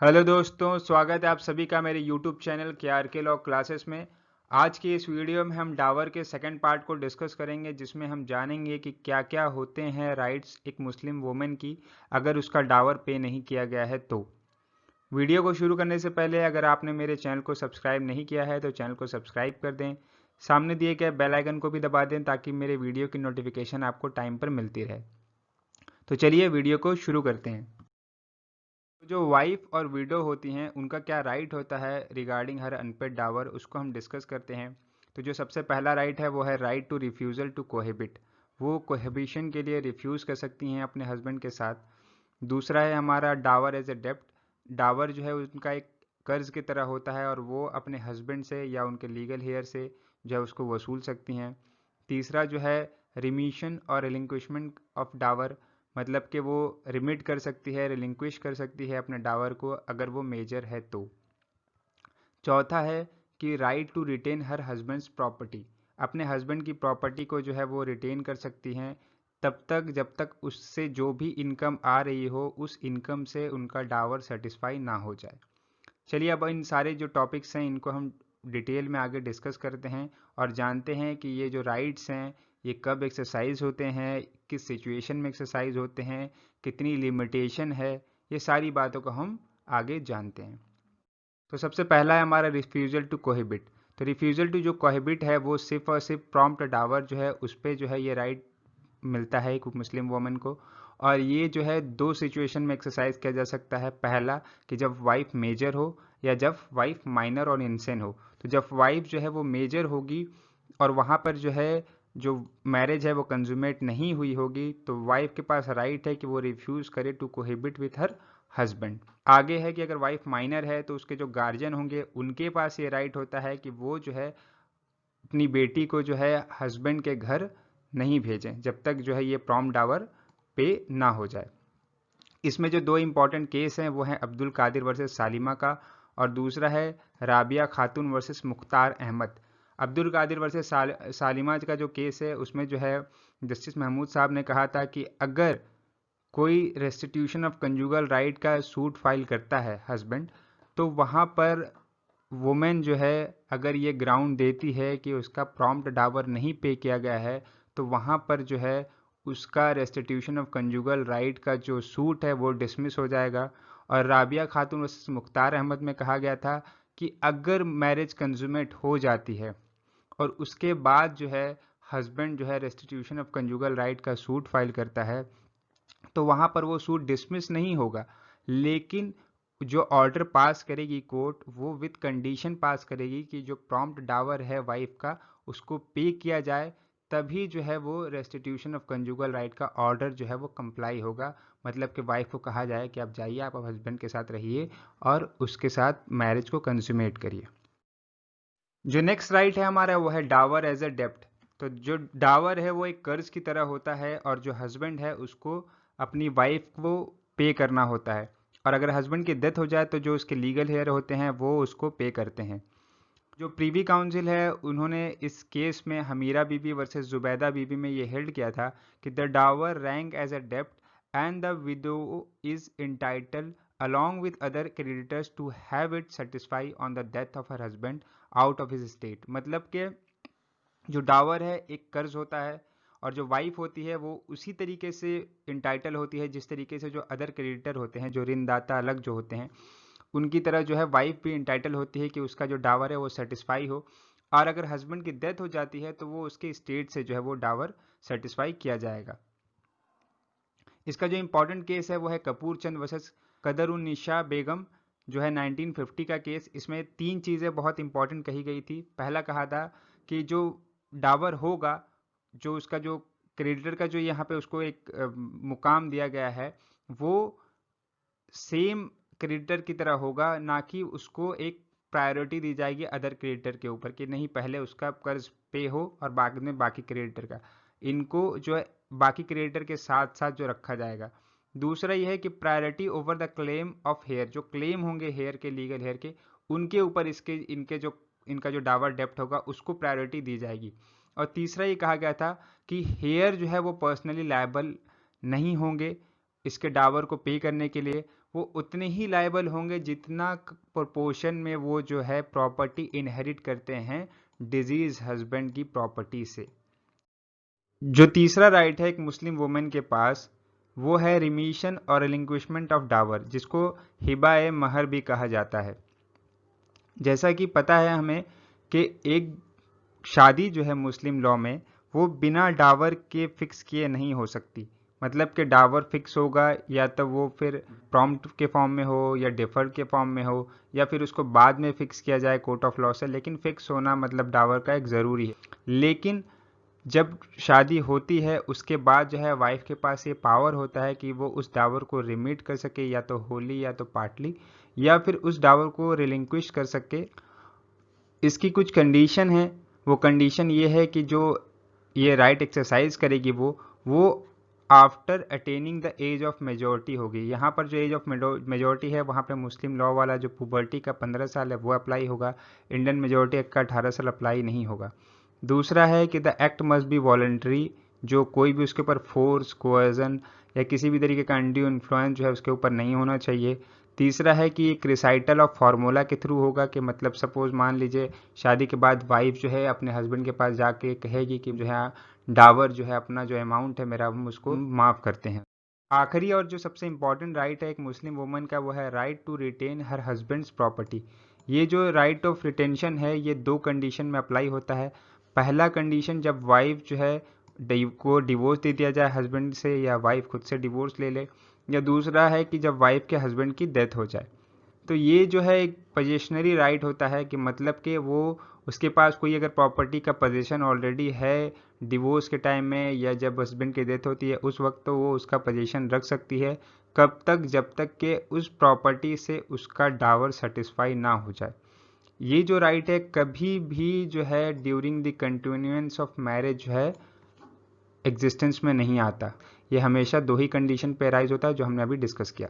Hello दोस्तों, स्वागत है आप सभी का मेरे YouTube channel KRK law classes में। आज की इस वीडियो में हम डावर के सेकंड पार्ट को डिस्कस करेंगे, जिसमें हम जानेंगे कि क्या क्या होते हैं राइट्स एक मुस्लिम वुमेन की अगर उसका डावर पे नहीं किया गया है तो। वीडियो को शुरू करने से पहले अगर आपने मेरे चैनल को सब्सक्राइब नहीं किया है तो चैनल को सब्सक्राइब कर दें। सामने दिए गए बेल आइकन को भी दबा दें ताकि मेरे वीडियो की नोटिफिकेशन आपको टाइम पर मिलती रहे। तो चलिए वीडियो को शुरू करते हैं। जो वाइफ और विडो होती हैं उनका क्या राइट होता है रिगार्डिंग हर अनपेड डावर, उसको हम डिस्कस करते हैं। तो जो सबसे पहला राइट है वो है राइट टू रिफ्यूज़ल टू कोहेबिट। वो कोहेबिशन के लिए रिफ्यूज़ कर सकती हैं अपने हस्बैंड के साथ। दूसरा है हमारा डावर एज ए डेप्ट। डावर जो है उनका एक कर्ज की तरह होता है और वो अपने हस्बैंड से या उनके लीगल हेयर से जो है उसको वसूल सकती हैं। तीसरा जो है रिमीशन और रिलिंक्विशमेंट ऑफ डावर, मतलब कि वो रिमिट कर सकती है, रिलिंक्विश कर सकती है अपने डावर को अगर वो मेजर है तो। चौथा है कि right to retain her husband's property. अपने हस्बैंड की प्रॉपर्टी को जो है वो रिटेन कर सकती हैं तब तक जब तक उससे जो भी इनकम आ रही हो उस इनकम से उनका डावर सेटिस्फाई ना हो जाए। चलिए अब इन सारे जो टॉपिक्स हैं इनको हम डिटेल में आगे डिस्कस करते हैं और जानते हैं कि ये जो राइट्स हैं ये कब एक्सरसाइज होते हैं, किस सिचुएशन में एक्सरसाइज होते हैं, कितनी लिमिटेशन है, ये सारी बातों को हम आगे जानते हैं। तो सबसे पहला है हमारा रिफ्यूज़ल टू कोहिबिट। तो रिफ्यूज़ल टू जो कोहिबिट है वो सिर्फ और सिर्फ प्रॉम्प्ट डावर जो है उस पर जो है ये राइट मिलता है एक मुस्लिम वुमन को। और ये जो है दो सिचुएशन में एक्सरसाइज किया जा सकता है। पहला कि जब वाइफ मेजर हो या जब वाइफ माइनर और इनसेन हो। तो जब वाइफ जो है वो मेजर होगी और वहाँ पर जो है जो मैरिज है वो कंज्यूमेट नहीं हुई होगी तो वाइफ के पास राइट है कि वो रिफ्यूज़ करे टू कोहिबिट विथ हर हस्बैंड। आगे है कि अगर वाइफ माइनर है तो उसके जो गार्जियन होंगे उनके पास ये राइट होता है कि वो जो है अपनी बेटी को जो है हस्बैंड के घर नहीं भेजें जब तक जो है ये प्रॉम्प्ट डावर पे ना हो जाए। इसमें जो दो इम्पॉर्टेंट केस हैं वो हैं अब्दुल कादिर वर्सेस सालिमा का और दूसरा है राबिया खातून वर्सेस मुख्तार अहमद। अब्दुल कादिर वर्सेस सालिमा का जो केस है उसमें जो है जस्टिस महमूद साहब ने कहा था कि अगर कोई रेस्टिट्यूशन ऑफ कंजुगल राइट का सूट फाइल करता है हस्बैंड तो वहाँ पर वुमेन जो है अगर ये ग्राउंड देती है कि उसका प्रॉम्प्ट डावर नहीं पे किया गया है तो वहाँ पर जो है उसका रेस्टिट्यूशन ऑफ कंजुगल राइट का जो सूट है वो डिसमिस हो जाएगा। और राबिया खातून वर्सेस मुख्तार अहमद में कहा गया था कि अगर मैरिज कंज्यूमेट हो जाती है और उसके बाद जो है हस्बैंड जो है रेस्टिट्यूशन ऑफ कंजुगल राइट का सूट फाइल करता है तो वहाँ पर वो सूट डिसमिस नहीं होगा, लेकिन जो ऑर्डर पास करेगी कोर्ट वो विद कंडीशन पास करेगी कि जो प्रॉम्प्ट डावर है वाइफ का उसको पे किया जाए, तभी जो है वो रेस्टिट्यूशन ऑफ कंजुगल राइट का ऑर्डर जो है वो कंप्लाई होगा। मतलब कि वाइफ को कहा जाए कि आप जाइए, आप हस्बैंड के साथ रहिए और उसके साथ मैरिज को कंsummate करिए। जो नेक्स्ट राइट है हमारा वो है डावर एज अ डेप्ट। तो जो डावर है वो एक कर्ज की तरह होता है और जो हस्बैंड है उसको अपनी वाइफ को पे करना होता है। और अगर हस्बैंड की डेथ हो जाए तो जो उसके लीगल हेयर होते हैं वो उसको पे करते हैं। जो प्रीवी काउंसिल है उन्होंने इस केस में हमीरा बीबी वर्सेस जुबैदा बीबी में ये हेल्ड किया था कि the dower rank as a डेप्ट and the widow is entitled along with other creditors to have it satisfy on the death of her husband out of his estate। मतलब कि जो डावर है एक कर्ज होता है और जो वाइफ होती है वो उसी तरीके से इंटाइटल होती है जिस तरीके से जो अदर क्रेडिटर होते हैं, जो ऋणदाता अलग जो होते हैं, उनकी तरह जो है वाइफ भी इंटाइटल होती है कि उसका जो डावर है वो सेटिस्फाई हो। और अगर हस्बैंड की डेथ हो जाती है तो वो उसके स्टेट से जो है वो डावर सेटिस्फाई किया जाएगा। इसका जो इंपॉर्टेंट केस है वो है कपूर चंद वर्सेस कदरुन्निशा बेगम, जो है 1950 का केस। इसमें तीन चीज़ें बहुत इंपॉर्टेंट कही गई थी। पहला कहा था कि जो डावर होगा, जो उसका जो क्रेडिटर का जो यहाँ पे उसको एक मुकाम दिया गया है वो सेम क्रेडिटर की तरह होगा, ना कि उसको एक प्रायोरिटी दी जाएगी अदर क्रेडिटर के ऊपर कि नहीं पहले उसका कर्ज पे हो और बाद में बाकी क्रेडिटर का। इनको जो है बाकी क्रेडिटर के साथ साथ जो रखा जाएगा। दूसरा यह है कि priority over the claim of heir, जो क्लेम होंगे हेयर के, लीगल हेयर के, उनके ऊपर इसके इनके जो इनका जो डावर डेप्ट होगा उसको प्रायोरिटी दी जाएगी। और तीसरा ये कहा गया था कि हेयर जो है वो पर्सनली लायबल नहीं होंगे इसके डावर को पे करने के लिए। वो उतने ही लायबल होंगे जितना प्रोपोर्शन में वो जो है प्रॉपर्टी इनहेरिट करते हैं डिजीज हस्बैंड की प्रॉपर्टी से। जो तीसरा राइट है एक मुस्लिम वुमेन के पास, वो है रिमीशन और रिलिंक्विशमेंट ऑफ डावर, जिसको हिबा ए महर भी कहा जाता है। जैसा कि पता है हमें कि एक शादी जो है मुस्लिम लॉ में वो बिना डावर के फिक्स किए नहीं हो सकती। मतलब कि डावर फिक्स होगा या तो वो फिर प्रॉम्प्ट के फॉर्म में हो या डिफर्ड के फॉर्म में हो या फिर उसको बाद में फिक्स किया जाए कोर्ट ऑफ लॉ से, लेकिन फिक्स होना मतलब डावर का एक ज़रूरी है। लेकिन जब शादी होती है उसके बाद जो है वाइफ के पास ये पावर होता है कि वो उस डावर को रिमिट कर सके, या तो होली या तो पार्टली, या फिर उस डावर को रिलिंक्विश कर सके। इसकी कुछ कंडीशन है। वो कंडीशन ये है कि जो ये राइट एक्सरसाइज करेगी वो after attaining the age of majority होगी। यहाँ पर जो एज ऑफ मेजोरिटी है वहाँ पे मुस्लिम लॉ वाला जो पुबर्टी का 15 साल है वो अप्लाई होगा, इंडियन मेजोरिटी एक्ट का 18 साल अप्लाई नहीं होगा। दूसरा है कि the act must be voluntary, जो कोई भी उसके ऊपर फोर्स, कोएजन या किसी भी तरीके का अनड्यू इन्फ्लुएंस जो है उसके ऊपर नहीं होना चाहिए। तीसरा है कि एक रिसाइटल ऑफ फार्मूला के थ्रू होगा, कि मतलब सपोज मान लीजिए शादी के बाद वाइफ जो है अपने हस्बैंड के पास जाके कहेगी कि जो है डावर जो है अपना जो अमाउंट है मेरा हम उसको माफ़ करते हैं। आखिरी और जो सबसे इम्पॉर्टेंट राइट है एक मुस्लिम वुमन का, वो है right to retain her husband's property. ये जो राइट ऑफ रिटेंशन है ये दो कंडीशन में अप्लाई होता है। पहला कंडीशन जब वाइफ जो है को डिवोर्स दे दिया जाए हस्बैंड से, या वाइफ खुद से डिवोर्स ले ले, या दूसरा है कि जब वाइफ के हस्बैंड की डेथ हो जाए। तो ये जो है एक पोजेशनरी राइट होता है, कि मतलब कि वो उसके पास कोई अगर प्रॉपर्टी का पोजीशन ऑलरेडी है डिवोर्स के टाइम में या जब हस्बैंड की डेथ होती है उस वक्त, तो वो उसका पोजीशन रख सकती है। कब तक? जब तक कि उस प्रॉपर्टी से उसका डावर सेटिस्फाई ना हो जाए। ये जो राइट है कभी भी जो है during the continuance of marriage जो है एग्जिस्टेंस में नहीं आता। ये हमेशा दो ही कंडीशन पे राइज होता है जो हमने अभी डिस्कस किया।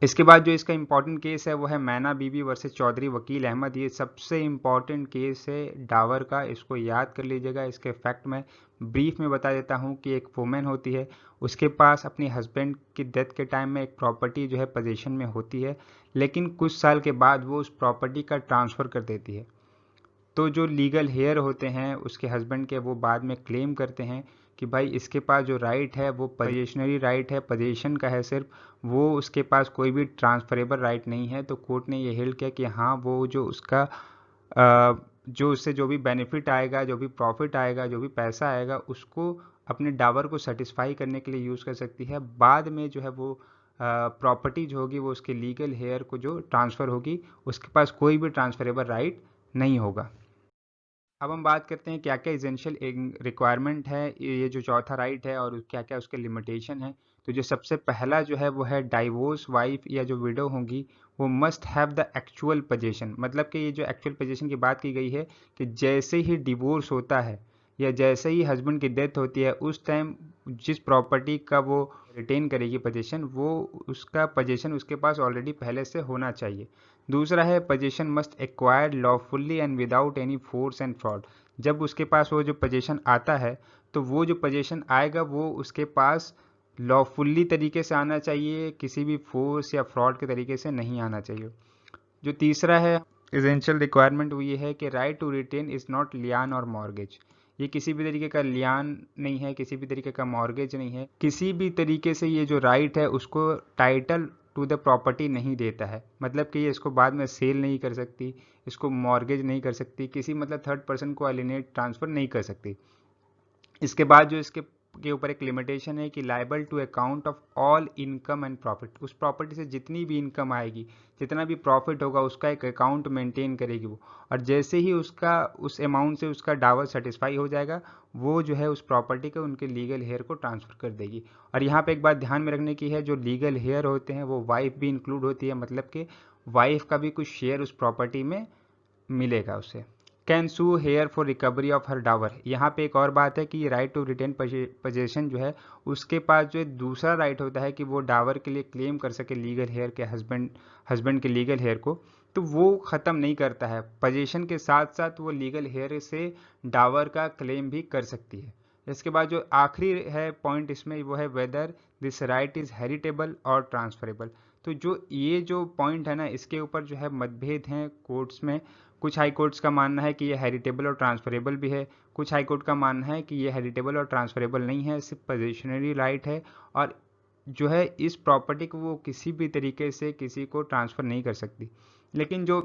इसके बाद जो इसका इंपॉर्टेंट केस है वो है मैना बीबी वर्सेस चौधरी वकील अहमद। ये सबसे इंपॉर्टेंट केस है डावर का, इसको याद कर लीजिएगा। इसके फैक्ट मैं ब्रीफ में बता देता हूँ कि एक वुमेन होती है, उसके पास अपने हस्बैंड की डेथ के टाइम में एक प्रॉपर्टी जो है पोजीशन में होती है, लेकिन कुछ साल के बाद वो उस प्रॉपर्टी का ट्रांसफ़र कर देती है। तो जो लीगल हेयर होते हैं उसके हस्बैंड के, वो बाद में क्लेम करते हैं कि भाई इसके पास जो राइट है वो पोजेशनरी राइट है, पोजेशन का है सिर्फ, वो उसके पास कोई भी ट्रांसफरेबल राइट नहीं है। तो कोर्ट ने ये हेल्ड किया कि हाँ वो जो उसका जो उससे जो भी बेनिफिट आएगा, जो भी प्रॉफिट आएगा, जो भी पैसा आएगा, उसको अपने डावर को सेटिस्फाई करने के लिए यूज़ कर सकती है। बाद में जो है वो प्रॉपर्टी जो होगी वो उसके लीगल हेयर को जो ट्रांसफ़र होगी, उसके पास कोई भी ट्रांसफरेबल राइट नहीं होगा। अब हम बात करते हैं क्या क्या इसेंशियल रिक्वायरमेंट है ये जो चौथा राइट है और क्या क्या उसके लिमिटेशन है। तो जो सबसे पहला जो है वो है डाइवोर्स वाइफ या जो विडो होंगी वो must have the actual position. मतलब कि ये जो एक्चुअल पोजीशन की बात की गई है कि जैसे ही डिवोर्स होता है या जैसे ही हस्बैंड की डेथ होती है उस टाइम जिस प्रॉपर्टी का वो रिटेन करेगी पोजीशन, वो उसका पोजीशन उसके पास ऑलरेडी पहले से होना चाहिए। दूसरा है position must acquired lawfully and without any force and fraud. जब उसके पास वो जो पोजीशन आता है तो वो जो पोजीशन आएगा वो उसके पास लॉफुली तरीके से आना चाहिए, किसी भी फोर्स या फ्रॉड के तरीके से नहीं आना चाहिए। जो तीसरा है एसेंशियल रिक्वायरमेंट वो ये है कि right to retain is not lien और मॉर्गेज। ये किसी भी तरीके का लियान नहीं है, किसी भी तरीके का मॉर्गेज नहीं है, किसी भी तरीके से ये जो राइट है उसको टाइटल टू द प्रॉपर्टी नहीं देता है। मतलब कि ये इसको बाद में सेल नहीं कर सकती, इसको मॉर्गेज नहीं कर सकती, किसी मतलब थर्ड पर्सन को एलिनेट ट्रांसफ़र नहीं कर सकती। इसके बाद जो इसके के ऊपर एक लिमिटेशन है कि liable to account of all income and profit. उस प्रॉपर्टी से जितनी भी इनकम आएगी, जितना भी प्रॉफिट होगा, उसका एक अकाउंट मेंटेन करेगी वो। और जैसे ही उसका उस अमाउंट से उसका डावर सेटिस्फाई हो जाएगा, वो जो है उस प्रॉपर्टी को उनके लीगल हेयर को ट्रांसफ़र कर देगी। और यहाँ पे एक बात ध्यान में रखने की है, जो लीगल हेयर होते हैं वो वाइफ भी इंक्लूड होती है। मतलब कि वाइफ का भी कुछ शेयर उस प्रॉपर्टी में मिलेगा उसे। Can sue her for recovery of her dower. यहाँ पे एक और बात है कि राइट टू रिटेन पोजेशन जो है उसके पास जो दूसरा राइट होता है कि वो डावर के लिए क्लेम कर सके लीगल हेयर के हस्बैंड के लीगल हेयर को, तो वो ख़त्म नहीं करता है। पोजेशन के साथ साथ वो लीगल हेयर से डावर का क्लेम भी कर सकती है। इसके बाद जो आखिरी है पॉइंट इसमें वो है whether this right is heritable और ट्रांसफरेबल। तो जो ये जो पॉइंट है ना, इसके ऊपर जो है मतभेद हैं कोर्ट्स में। कुछ हाई कोर्ट्स का मानना है कि ये हेरिटेबल और ट्रांसफरेबल भी है, कुछ हाई कोर्ट का मानना है कि ये हेरिटेबल और ट्रांसफरेबल नहीं है, सिर्फ पोजेशनरी राइट है, और जो है इस प्रॉपर्टी को वो किसी भी तरीके से किसी को ट्रांसफ़र नहीं कर सकती। लेकिन जो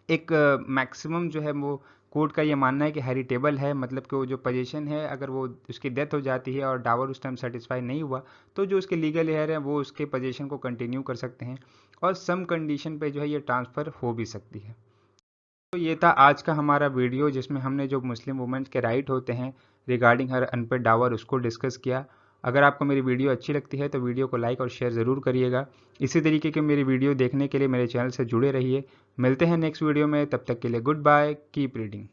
एक मैक्सिमम जो है वो कोर्ट का ये मानना है कि हेरिटेबल है, मतलब कि वो जो पोजीशन है, अगर वो उसकी डेथ हो जाती है और डावर उस टाइम सेटिस्फाई नहीं हुआ, तो जो उसके लीगल हेयर हैं वो उसके पोजीशन को कंटिन्यू कर सकते हैं, और सम कंडीशन पे जो है ये ट्रांसफ़र हो भी सकती है। तो ये था आज का हमारा वीडियो, जिसमें हमने जो मुस्लिम वुमेन्स के राइट होते हैं रिगार्डिंग हर अनपेड डावर उसको डिस्कस किया। अगर आपको मेरी वीडियो अच्छी लगती है तो वीडियो को लाइक और शेयर ज़रूर करिएगा। इसी तरीके की मेरी वीडियो देखने के लिए मेरे चैनल से जुड़े रहिए। मिलते हैं नेक्स्ट वीडियो में, तब तक के लिए गुड बाय, कीप रीडिंग।